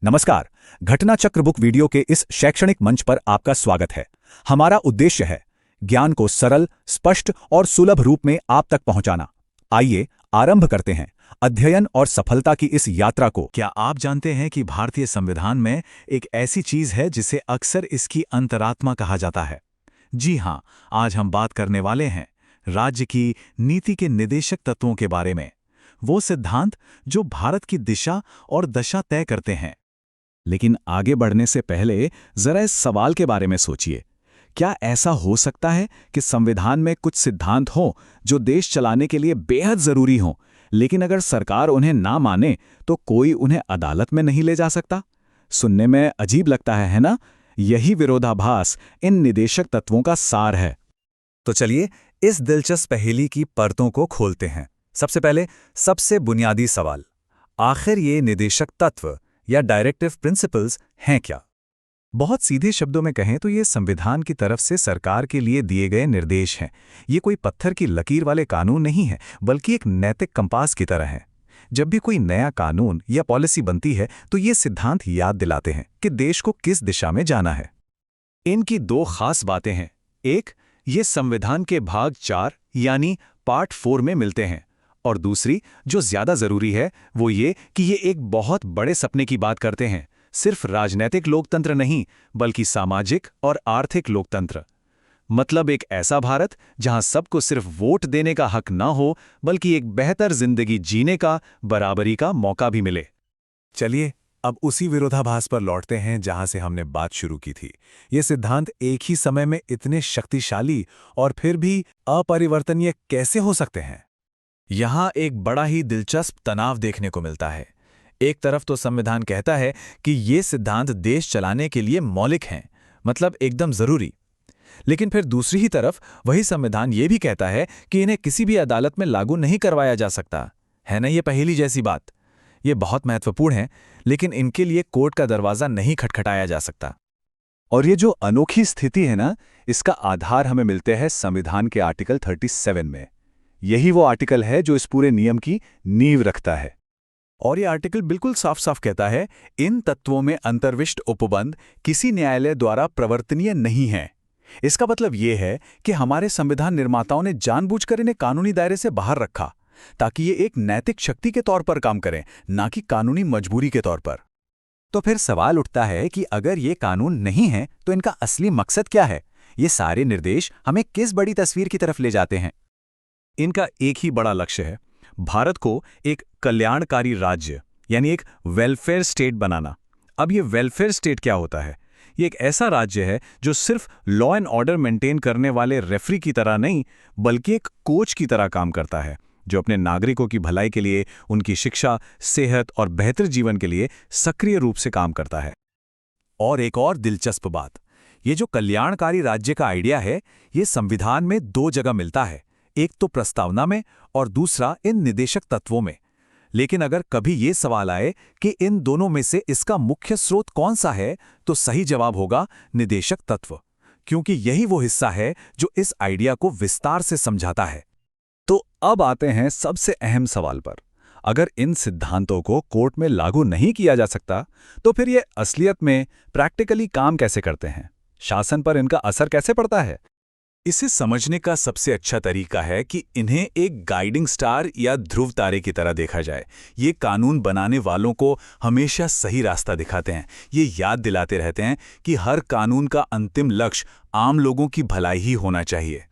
नमस्कार। घटना चक्र बुक वीडियो के इस शैक्षणिक मंच पर आपका स्वागत है। हमारा उद्देश्य है ज्ञान को सरल, स्पष्ट और सुलभ रूप में आप तक पहुंचाना। आइए आरंभ करते हैं अध्ययन और सफलता की इस यात्रा को। क्या आप जानते हैं कि भारतीय संविधान में एक ऐसी चीज है जिसे अक्सर इसकी अंतरात्मा कहा जाता है? जी हां, आज हम बात करने वाले हैं राज्य की नीति के निदेशक तत्वों के बारे में। वो सिद्धांत जो भारत की दिशा और दशा तय करते हैं। लेकिन आगे बढ़ने से पहले जरा इस सवाल के बारे में सोचिए। क्या ऐसा हो सकता है कि संविधान में कुछ सिद्धांत हों जो देश चलाने के लिए बेहद जरूरी हों, लेकिन अगर सरकार उन्हें ना माने तो कोई उन्हें अदालत में नहीं ले जा सकता? सुनने में अजीब लगता है ना? यही विरोधाभास इन निदेशक तत्वों का सार है। तो चलिए इस दिलचस्प पहेली की परतों को खोलते हैं। सबसे पहले सबसे बुनियादी सवाल, आखिर ये निदेशक तत्व या डायरेक्टिव प्रिंसिपल्स हैं क्या? बहुत सीधे शब्दों में कहें तो ये संविधान की तरफ से सरकार के लिए दिए गए निर्देश हैं। ये कोई पत्थर की लकीर वाले कानून नहीं है, बल्कि एक नैतिक कंपास की तरह है। जब भी कोई नया कानून या पॉलिसी बनती है तो ये सिद्धांत याद दिलाते हैं कि देश को किस दिशा में जाना है। इनकी दो खास बातें हैं। एक, ये संविधान के भाग 4 यानी पार्ट 4 में मिलते हैं, और दूसरी जो ज्यादा जरूरी है वो ये कि ये एक बहुत बड़े सपने की बात करते हैं। सिर्फ राजनीतिक लोकतंत्र नहीं, बल्कि सामाजिक और आर्थिक लोकतंत्र। मतलब एक ऐसा भारत जहां सबको सिर्फ वोट देने का हक ना हो, बल्कि एक बेहतर जिंदगी जीने का, बराबरी का मौका भी मिले। चलिए अब उसी विरोधाभास पर लौटते हैं जहां से हमने बात शुरू की थी। ये सिद्धांत एक ही समय में इतने शक्तिशाली और फिर भी अपरिवर्तनीय कैसे हो सकते हैं? यहां एक बड़ा ही दिलचस्प तनाव देखने को मिलता है। एक तरफ तो संविधान कहता है कि ये सिद्धांत देश चलाने के लिए मौलिक हैं, मतलब एकदम जरूरी। लेकिन फिर दूसरी ही तरफ वही संविधान ये भी कहता है कि इन्हें किसी भी अदालत में लागू नहीं करवाया जा सकता। है ना ये पहेली जैसी बात? ये बहुत महत्वपूर्ण है, लेकिन इनके लिए कोर्ट का दरवाजा नहीं खटखटाया जा सकता। और ये जो अनोखी स्थिति है ना, इसका आधार हमें मिलते हैं संविधान के आर्टिकल 37 में। यही वो आर्टिकल है जो इस पूरे नियम की नींव रखता है। और ये आर्टिकल बिल्कुल साफ साफ कहता है, इन तत्वों में अंतर्विष्ट उपबंध किसी न्यायालय द्वारा प्रवर्तनीय नहीं है। इसका मतलब ये है कि हमारे संविधान निर्माताओं ने जानबूझकर इन्हें कानूनी दायरे से बाहर रखा, ताकि ये एक नैतिक शक्ति के तौर पर काम करें, ना कि कानूनी मजबूरी के तौर पर। तो फिर सवाल उठता है कि अगर ये कानून नहीं है तो इनका असली मकसद क्या है? ये सारे निर्देश हमें किस बड़ी तस्वीर की तरफ ले जाते हैं? इनका एक ही बड़ा लक्ष्य है, भारत को एक कल्याणकारी राज्य यानी एक वेलफेयर स्टेट बनाना। अब ये वेलफेयर स्टेट क्या होता है? ये एक ऐसा राज्य है जो सिर्फ लॉ एंड ऑर्डर मेंटेन करने वाले रेफरी की तरह नहीं, बल्कि एक कोच की तरह काम करता है, जो अपने नागरिकों की भलाई के लिए, उनकी शिक्षा, सेहत और बेहतर जीवन के लिए सक्रिय रूप से काम करता है। और एक और दिलचस्प बात, ये जो कल्याणकारी राज्य का आइडिया है, ये संविधान में दो जगह मिलता है। एक तो प्रस्तावना में और दूसरा इन निदेशक तत्वों में। लेकिन अगर कभी ये सवाल आए कि इन दोनों में से इसका मुख्य स्रोत कौन सा है, तो सही जवाब होगा निदेशक तत्व, क्योंकि यही वो हिस्सा है जो इस आइडिया को विस्तार से समझाता है। तो अब आते हैं सबसे अहम सवाल पर। अगर इन सिद्धांतों को कोर्ट में लागू नहीं किया जा सकता, तो फिर ये असलियत में प्रैक्टिकली काम कैसे करते हैं? शासन पर इनका असर कैसे पड़ता है? इसे समझने का सबसे अच्छा तरीका है कि इन्हें एक गाइडिंग स्टार या ध्रुव तारे की तरह देखा जाए। ये कानून बनाने वालों को हमेशा सही रास्ता दिखाते हैं। ये याद दिलाते रहते हैं कि हर कानून का अंतिम लक्ष्य आम लोगों की भलाई ही होना चाहिए।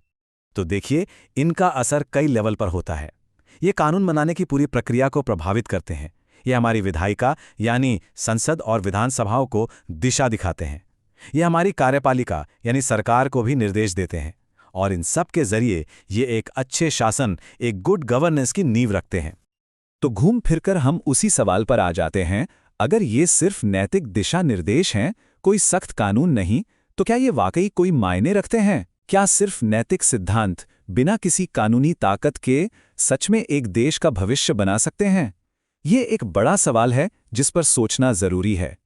तो देखिए, इनका असर कई लेवल पर होता है। ये कानून बनाने की पूरी प्रक्रिया को प्रभावित करते हैं। ये हमारी विधायिका यानी संसद और विधानसभाओं को दिशा दिखाते हैं। ये हमारी कार्यपालिका यानी सरकार को भी निर्देश देते हैं। और इन सब के जरिए ये एक अच्छे शासन, एक गुड गवर्नेंस की नींव रखते हैं। तो घूम फिरकर हम उसी सवाल पर आ जाते हैं, अगर ये सिर्फ नैतिक दिशा निर्देश हैं, कोई सख्त कानून नहीं, तो क्या ये वाकई कोई मायने रखते हैं? क्या सिर्फ नैतिक सिद्धांत बिना किसी कानूनी ताकत के सच में एक देश का भविष्य बना सकते हैं? ये एक बड़ा सवाल है जिस पर सोचना जरूरी है।